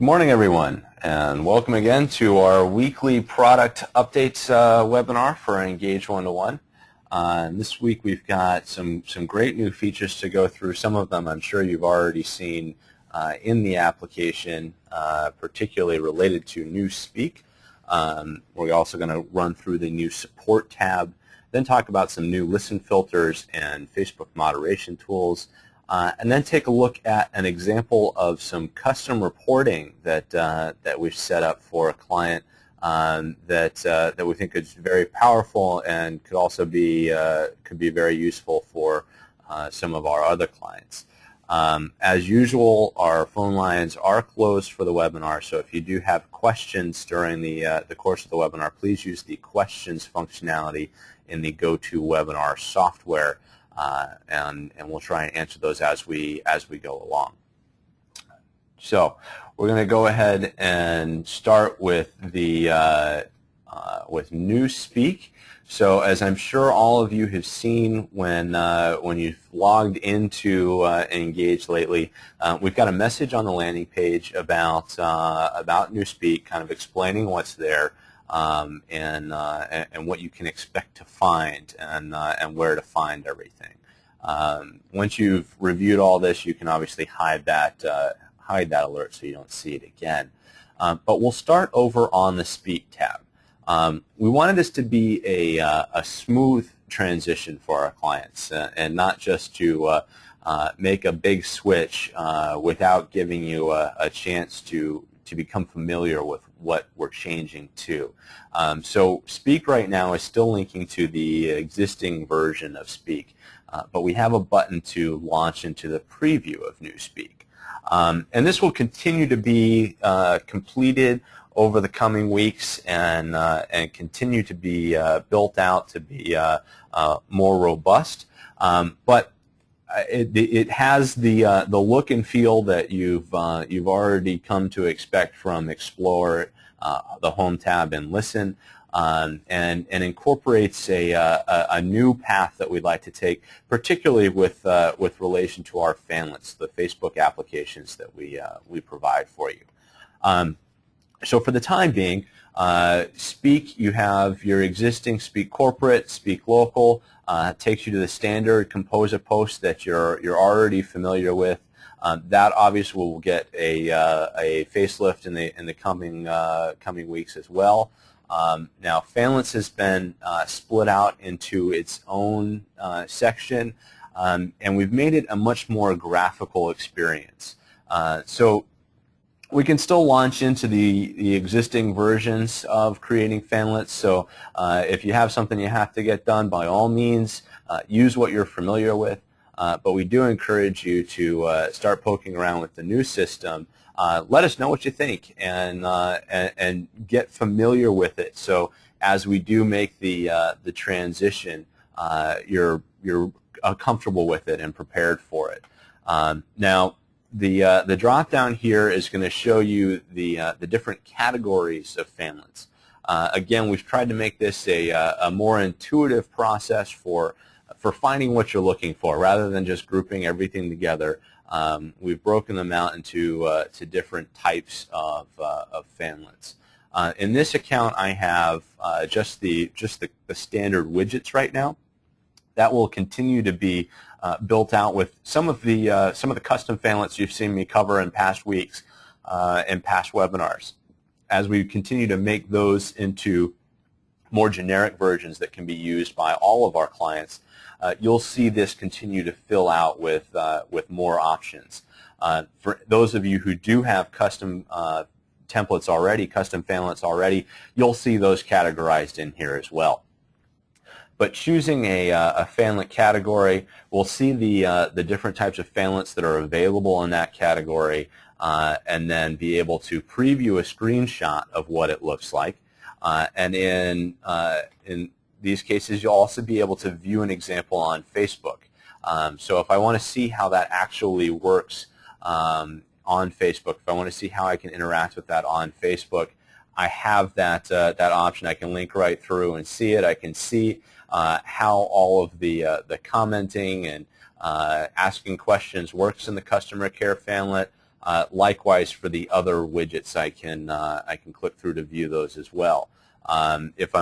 Good morning, everyone, and welcome again to our weekly product updates webinar for Engage121. This week we've got some great new features to go through. Some of them I'm sure you've already seen in the application, particularly related to New Speak. We're also going to run through the new support tab, then talk about some new listen filters and Facebook moderation tools. And then take a look at an example of some custom reporting that we've set up for a client that we think is very powerful and could also be very useful for some of our other clients. As usual, our phone lines are closed for the webinar, so if you do have questions during the course of the webinar, please use the questions functionality in the GoToWebinar software. And we'll try and answer those as we go along. So we're going to go ahead and start with the with New Speak. So as I'm sure all of you have seen when you've logged into Engage lately, we've got a message on the landing page about New Speak, kind of explaining what's there. And what you can expect to find and where to find everything. Once you've reviewed all this, you can obviously hide that alert so you don't see it again. But we'll start over on the Speak tab. We wanted this to be a smooth transition for our clients and not just to make a big switch without giving you a chance to become familiar with what we're changing to. So Speak right now is still linking to the existing version of Speak, but we have a button to launch into the preview of New Speak. And this will continue to be completed over the coming weeks and continue to be built out to be more robust. But it has the look and feel that you've already come to expect from Explore, the Home tab, and Listen, and incorporates a new path that we'd like to take, particularly with relation to our fanlets, the Facebook applications that we provide for you. So for the time being, Speak, you have your existing Speak Corporate, Speak Local. Takes you to the standard Compose a Post that you're already familiar with. That obviously will get a facelift in the coming weeks as well. Now, Fanlets has been split out into its own section, and we've made it a much more graphical experience. So we can still launch into the existing versions of creating fanlets. So if you have something you have to get done, by all means, use what you're familiar with. But we do encourage you to start poking around with the new system. Let us know what you think and get familiar with it. So as we do make the transition, you're comfortable with it and prepared for it. Now, the drop down here is going to show you the different categories of fanlets. Again, we've tried to make this a more intuitive process for finding what you're looking for, rather than just grouping everything together. We've broken them out into to different types of fanlets. In this account, I have just the standard widgets right now. That will continue to be built out with some of the custom fanlets you've seen me cover in past weeks and past webinars. As we continue to make those into more generic versions that can be used by all of our clients, you'll see this continue to fill out with more options. For those of you who do have custom templates already, custom fanlets already, you'll see those categorized in here as well. But choosing a fanlet category, we'll see the different types of fanlets that are available in that category, and then be able to preview a screenshot of what it looks like. And in these cases, you'll also be able to view an example on Facebook. So if I want to see how that actually works on Facebook, if I want to see how I can interact with that on Facebook, I have that option. I can link right through and see it. I can see how all of the commenting and asking questions works in the customer care fanlet. Likewise, for the other widgets, I can click through to view those as well. If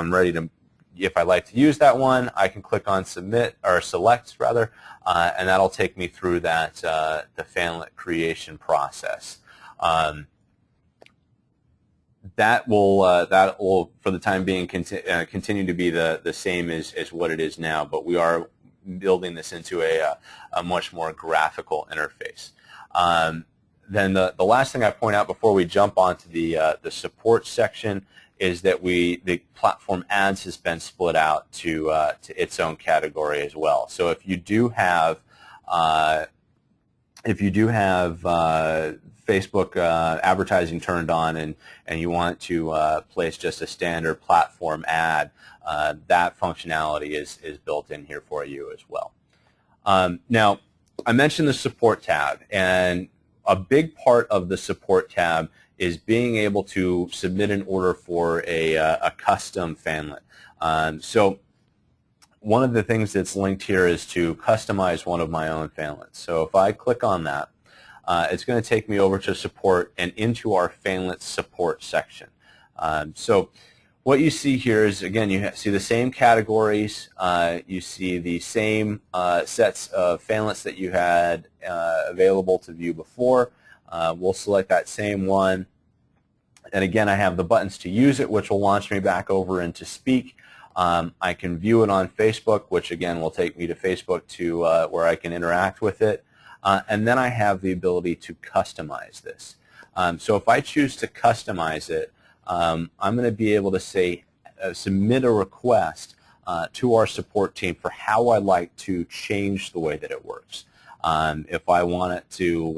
I like to use that one, I can click on Submit or Select rather, and that'll take me through that the fanlet creation process. That will for the time being continue to be the same as what it is now, but we are building this into a much more graphical interface. Then the last thing I point out before we jump onto the support section is that the platform ads has been split out to its own category as well. So if you do have Facebook advertising turned on and you want to place just a standard platform ad, that functionality is built in here for you as well. Now, I mentioned the support tab, and a big part of the support tab is being able to submit an order for a custom fanlet. So one of the things that's linked here is to customize one of my own fanlets. So if I click on that, it's going to take me over to support and into our fanlet support section. So what you see here is, again, you see the same categories, you see the same sets of fanlets that you had available to view before. We'll select that same one, and again I have the buttons to use it, which will launch me back over into Speak. I can view it on Facebook, which again will take me to Facebook to where I can interact with it, and then I have the ability to customize this. So if I choose to customize it, I'm going to be able to say submit a request to our support team for how I'd like to change the way that it works. If I want it to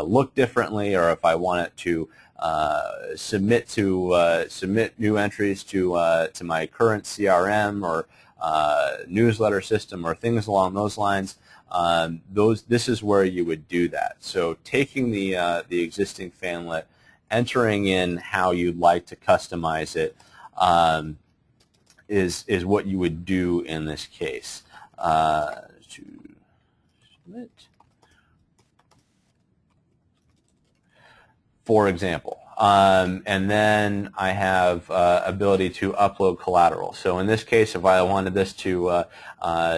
look differently, or if I want it to submit new entries to my current CRM or newsletter system or things along those lines, this is where you would do that. So taking the existing fanlet, entering in how you'd like to customize it, is what you would do in this case. To submit, for example. And then I have ability to upload collateral. So in this case, if I wanted this to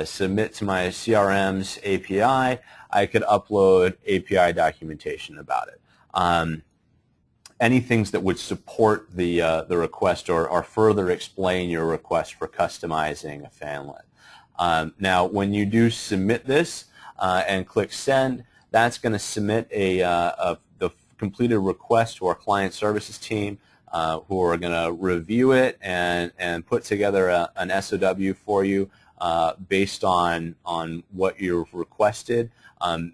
submit to my CRM's API, I could upload API documentation about it. Any things that would support the request or further explain your request for customizing a fanlet. Now, when you do submit this and click Send, that's going to submit the completed request to our client services team, who are going to review it and put together an SOW for you based on what you've requested.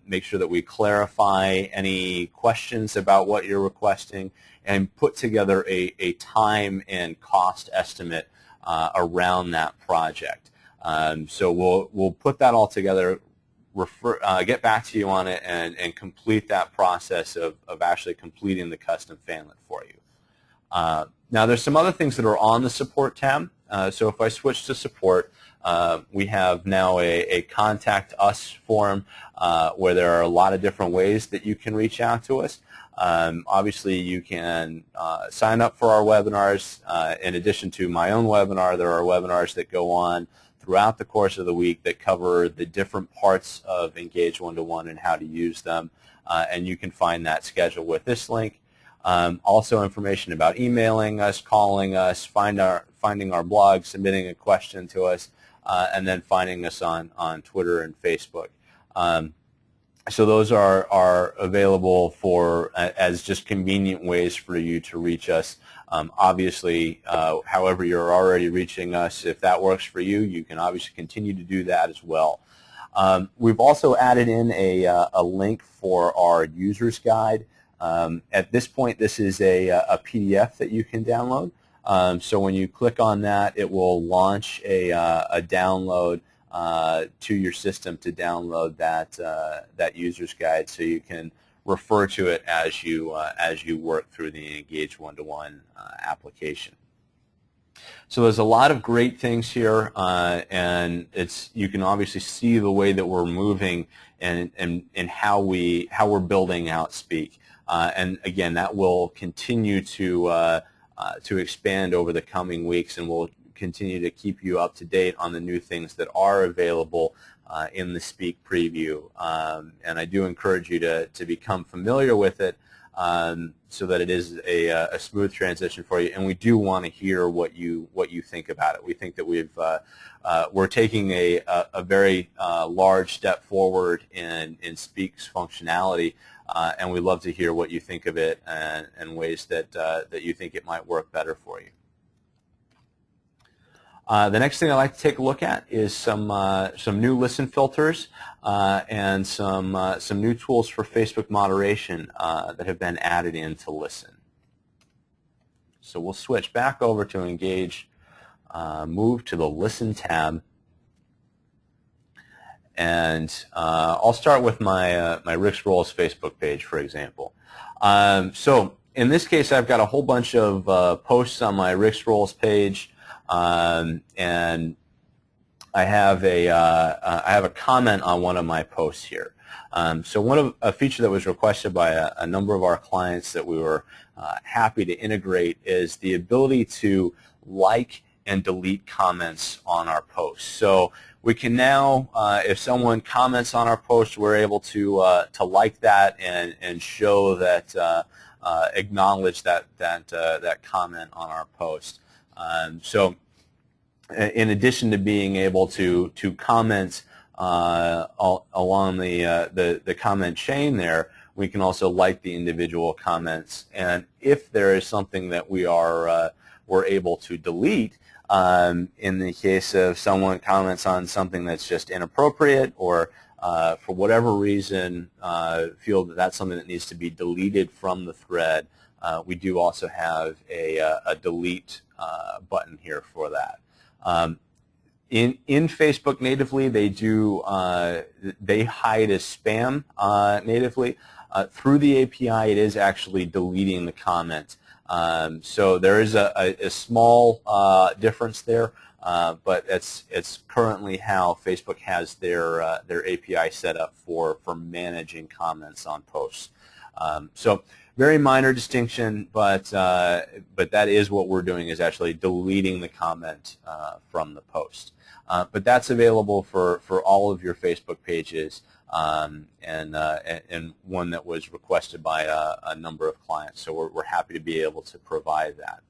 Make sure that we clarify any questions about what you're requesting and put together a time and cost estimate around that project. So we'll put that all together, get back to you on it, and complete that process of actually completing the custom fanlet for you. Now, there's some other things that are on the support tab. So if I switch to support, we have now a contact us form where there are a lot of different ways that you can reach out to us. Obviously, you can sign up for our webinars. In addition to my own webinar, there are webinars that go on throughout the course of the week that cover the different parts of Engage121 and how to use them. And you can find that schedule with this link. Also information about emailing us, calling us, finding our blog, submitting a question to us, and then finding us on Twitter and Facebook. So those are available as just convenient ways for you to reach us. Obviously, however you're already reaching us, if that works for you, you can obviously continue to do that as well. We've also added in a link for our user's guide. At this point, this is a PDF that you can download. So when you click on that, it will launch a download to your system to download that user's guide, so you can refer to it as you work through the Engage121 application. So there's a lot of great things here, and you can obviously see the way that we're moving and how we're building out Speak. And again, that will continue to expand over the coming weeks, and we'll continue to keep you up to date on the new things that are available in the Speak preview. And I do encourage you to become familiar with it so that it is a smooth transition for you. And we do want to hear what you think about it. We think that we're taking a very large step forward in Speak's functionality, and we'd love to hear what you think of it and ways that you think it might work better for you. The next thing I'd like to take a look at is some new listen filters and some new tools for Facebook moderation that have been added into Listen. So we'll switch back over to Engage, move to the Listen tab, and I'll start with my Rick's Rolls Facebook page, for example. So in this case, I've got a whole bunch of posts on my Rick's Rolls page. And I have a comment on one of my posts here. So a feature that was requested by a number of our clients that we were happy to integrate is the ability to like and delete comments on our posts. So we can now, if someone comments on our post, we're able to like that and show that acknowledge that comment on our post. So in addition to being able to comment along the comment chain there, we can also like the individual comments. And if there is something that we're able to delete, in the case of someone comments on something that's just inappropriate or for whatever reason feel that that's something that needs to be deleted from the thread, we do also have a delete button here for that. In Facebook natively, they hide as spam natively. Through the API, it is actually deleting the comment. So there is a small difference there, but it's currently how Facebook has their API set up for managing comments on posts. So very minor distinction, but that is what we're doing, is actually deleting the comment from the post. But that's available for all of your Facebook pages, and one that was requested by a number of clients. So we're happy to be able to provide that.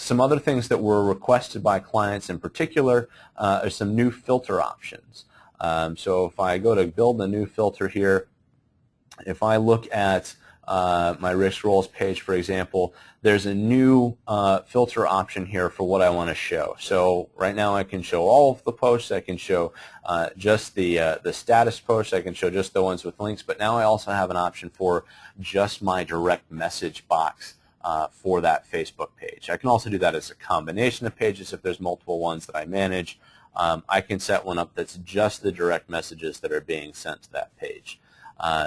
Some other things that were requested by clients in particular are some new filter options. So if I go to build a new filter here, if I look at my Rick's Rolls page, for example, there's a new filter option here for what I want to show. So right now I can show all of the posts. I can show just the status posts. I can show just the ones with links. But now I also have an option for just my direct message box for that Facebook page. I can also do that as a combination of pages if there's multiple ones that I manage. I can set one up that's just the direct messages that are being sent to that page.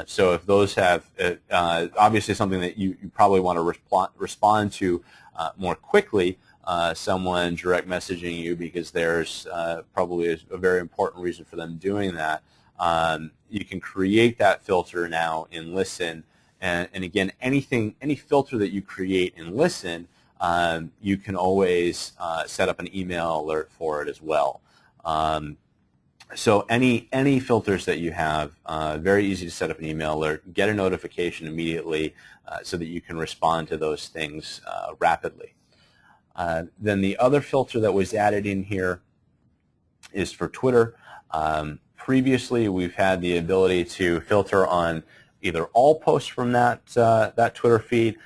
So if those have obviously something that you probably want to respond to more quickly, someone direct messaging you because there's probably a very important reason for them doing that, you can create that filter now in Listen. And again, any filter that you create in Listen, you can always set up an email alert for it as well. So any filters that you have, very easy to set up an email alert, get a notification immediately so that you can respond to those things rapidly. Then the other filter that was added in here is for Twitter. Previously, we've had the ability to filter on either all posts from that Twitter feed,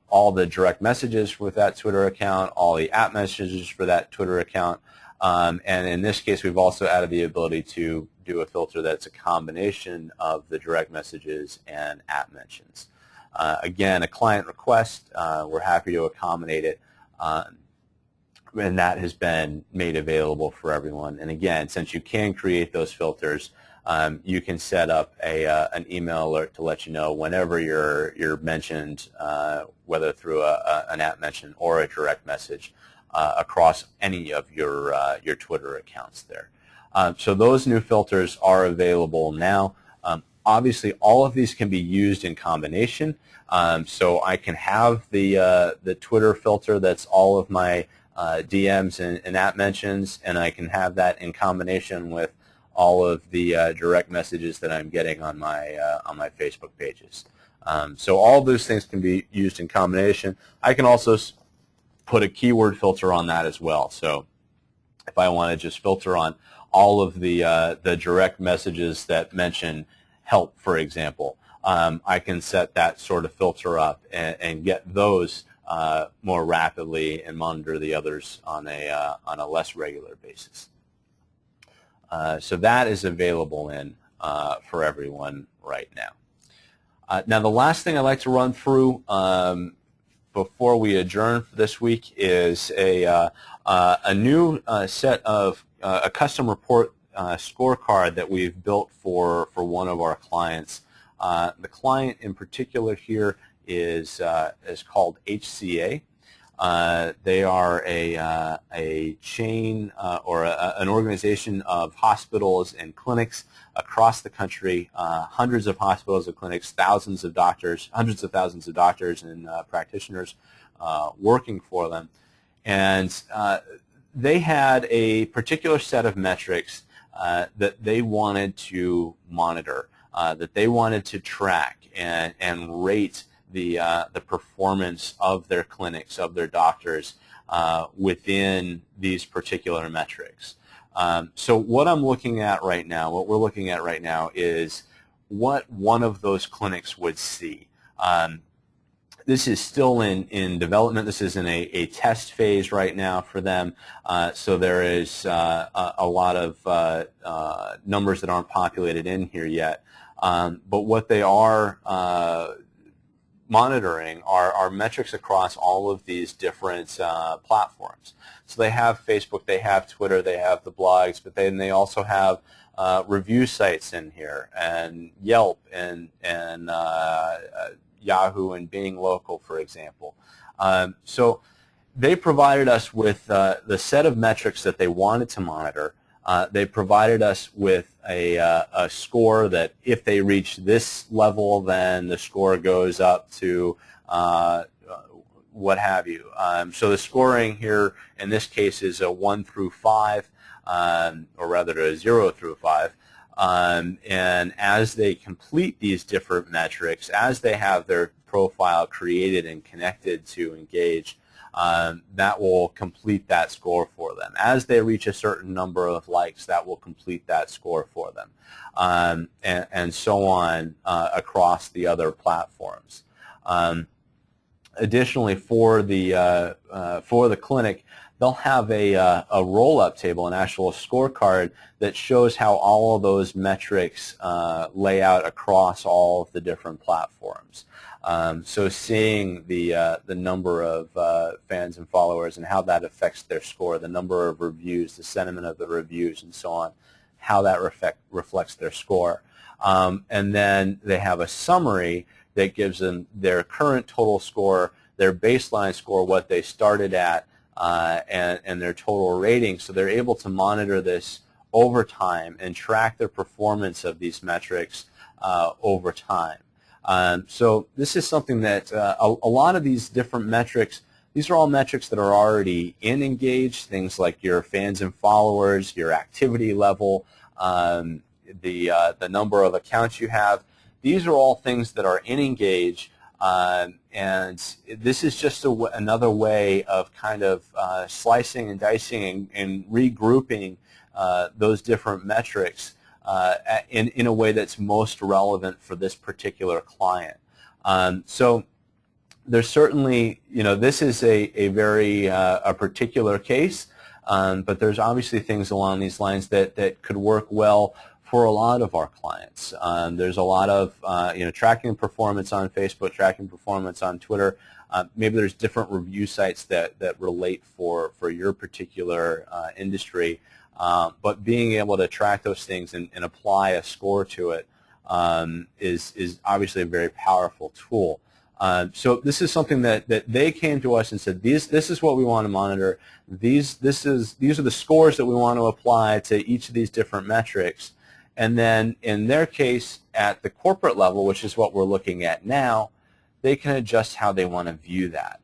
all the direct messages with that Twitter account, all the app messages for that Twitter account. And in this case, we've also added the ability to do a filter that's a combination of the direct messages and app mentions. Again, a client request, we're happy to accommodate it, and that has been made available for everyone. And again, since you can create those filters, you can set up an email alert to let you know whenever you're mentioned, whether through an app mention or a direct message. Across any of your Twitter accounts there. So those new filters are available now. Obviously, all of these can be used in combination. So I can have the Twitter filter that's all of my DMs and app mentions, and I can have that in combination with all of the direct messages that I'm getting on my Facebook pages. So all those things can be used in combination. I can also put a keyword filter on that as well. So if I want to just filter on all of the direct messages that mention help, for example, I can set that sort of filter up and get those more rapidly and monitor the others on a less regular basis. So that is available for everyone right now. Now, the last thing I'd like to run through before we adjourn for this week is a new set of a custom report scorecard that we've built for one of our clients. The client in particular here is called HCA. They are a chain or an organization of hospitals and clinics across the country, hundreds of hospitals and clinics, thousands of doctors, hundreds of thousands of doctors and practitioners working for them. And they had a particular set of metrics that they wanted to monitor, that they wanted to track and rate the performance of their clinics, of their doctors within these particular metrics. So what I'm looking at right now, what we're looking at right now is what one of those clinics would see. This is still in development. This is in a test phase right now for them. So there is a lot of numbers that aren't populated in here yet. But what they are monitoring are metrics across all of these different platforms. So they have Facebook, they have Twitter, they have the blogs, but then they also have review sites in here, and Yelp, and Yahoo and Being Local, for example. So they provided us with the set of metrics that they wanted to monitor. They provided us with a score that if they reach this level, then the score goes up to what have you. So the scoring here in this case is a 1 through 5, or rather a 0 through 5. And as they complete these different metrics, as they have their profile created and connected to Engage, that will complete that score for them. As they reach a certain number of likes, that will complete that score for them, and so on across the other platforms. Additionally, for the clinic, they'll have a roll-up table, an actual scorecard that shows how all of those metrics lay out across all of the different platforms. So seeing the number of fans and followers and how that affects their score, the number of reviews, the sentiment of the reviews, and so on, how that reflects their score. And then they have a summary that gives them their current total score, their baseline score, what they started at, and their total rating. So they're able to monitor this over time and track their performance of these metrics over time. So this is something that a lot of these different metrics, these are all metrics that are already in Engage, things like your fans and followers, your activity level, the number of accounts you have. These are all things that are in Engage, and this is just another way of kind of slicing and dicing and regrouping those different metrics in a way that's most relevant for this particular client. So there's certainly, this is a very particular case, but there's obviously things along these lines that could work well for a lot of our clients. There's a lot of tracking performance on Facebook, tracking performance on Twitter. Maybe there's different review sites that relate for your particular industry, but being able to track those things and apply a score to it is obviously a very powerful tool. So this is something that they came to us and said, this is what we want to monitor. These are the scores that we want to apply to each of these different metrics. And then in their case, at the corporate level, which is what we're looking at now, they can adjust how they want to view that.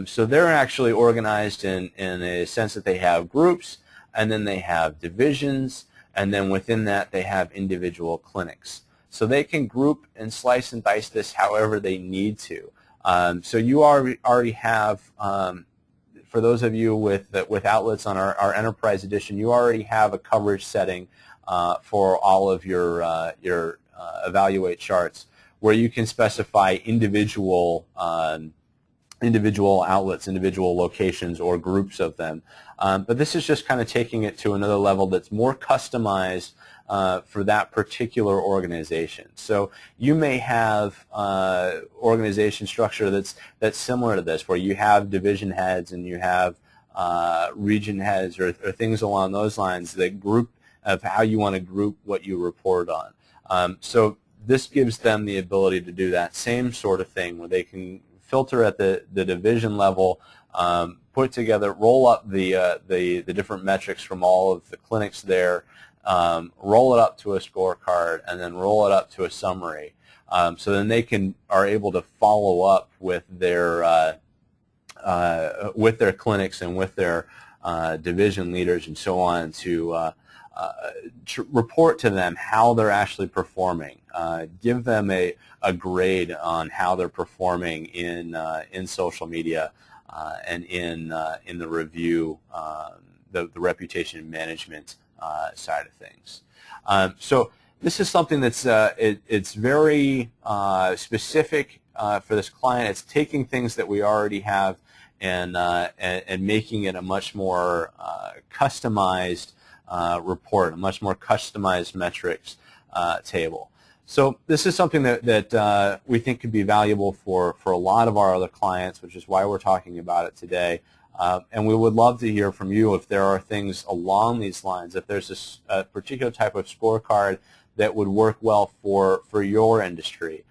So they're actually organized in a sense that they have groups, and then they have divisions, and then within that they have individual clinics. So they can group and slice and dice this however they need to. So you already have, for those of you with outlets on our Enterprise Edition, you already have a coverage setting for all of your evaluate charts, where you can specify individual outlets, individual locations, or groups of them. But this is just kind of taking it to another level that's more customized for that particular organization. So you may have organization structure that's similar to this, where you have division heads and you have region heads or things along those lines, that group of how you want to group what you report on. So this gives them the ability to do that same sort of thing, where they can filter at the division level, put together, roll up the different metrics from all of the clinics there, roll it up to a scorecard, and then roll it up to a summary. So then they are able to follow up with their clinics and with their division leaders and so on to report to them how they're actually performing. Give them a grade on how they're performing in social media and in the review, the reputation management side of things. So this is something that's it's very specific for this client. It's taking things that we already have and making it a much more customized report, a much more customized metrics table. So this is something that we think could be valuable for a lot of our other clients, which is why we're talking about it today. And we would love to hear from you if there are things along these lines, if there's a particular type of scorecard that would work well for your industry,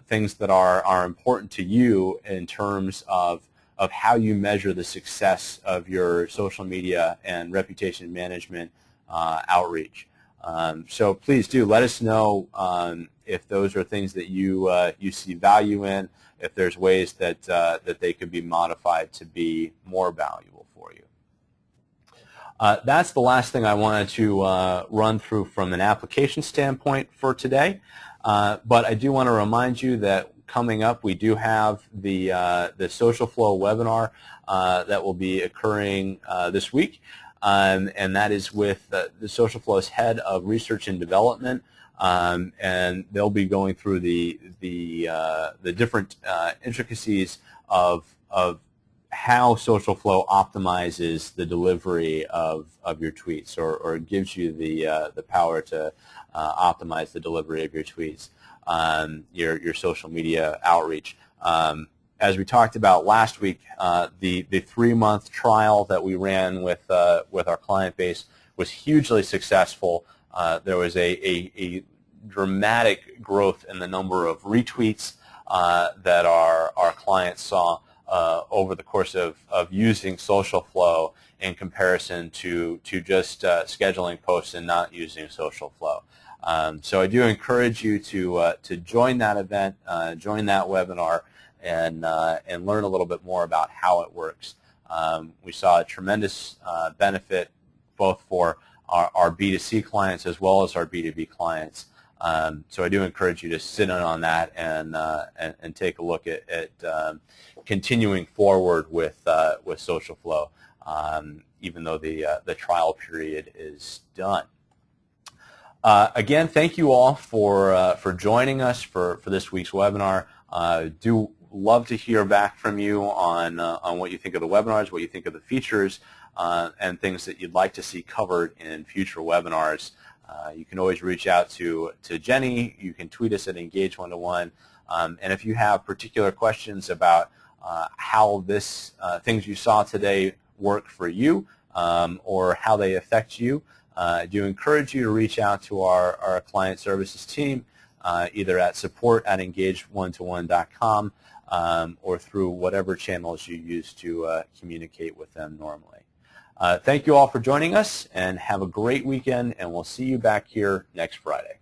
things that are important to you in terms of how you measure the success of your social media and reputation management outreach. So please do let us know if those are things that you see value in, if there's ways that they could be modified to be more valuable for you. That's the last thing I wanted to run through from an application standpoint for today. But I do want to remind you that coming up, we do have the Social Flow webinar that will be occurring this week, and that is with the Social Flow's head of research and development, and they'll be going through the different intricacies of how Social Flow optimizes the delivery of your tweets, or gives you the power to optimize the delivery of your tweets. Your social media outreach. As we talked about last week, the 3-month trial that we ran with our client base was hugely successful. There was a dramatic growth in the number of retweets that our clients saw over the course of using Social Flow in comparison to just scheduling posts and not using Social Flow. So I do encourage you to join that event, join that webinar, and learn a little bit more about how it works. We saw a tremendous benefit both for our B2C clients as well as our B2B clients. So I do encourage you to sit in on that and take a look at continuing forward with Social Flow, even though the trial period is done. Again, thank you all for joining us for this week's webinar. Do love to hear back from you on what you think of the webinars, what you think of the features, and things that you'd like to see covered in future webinars. You can always reach out to Jenny. You can tweet us at Engage121. And if you have particular questions about how things you saw today work for you, or how they affect you, I do encourage you to reach out to our client services team, either at support@engage121.com or through whatever channels you use to communicate with them normally. Thank you all for joining us, and have a great weekend, and we'll see you back here next Friday.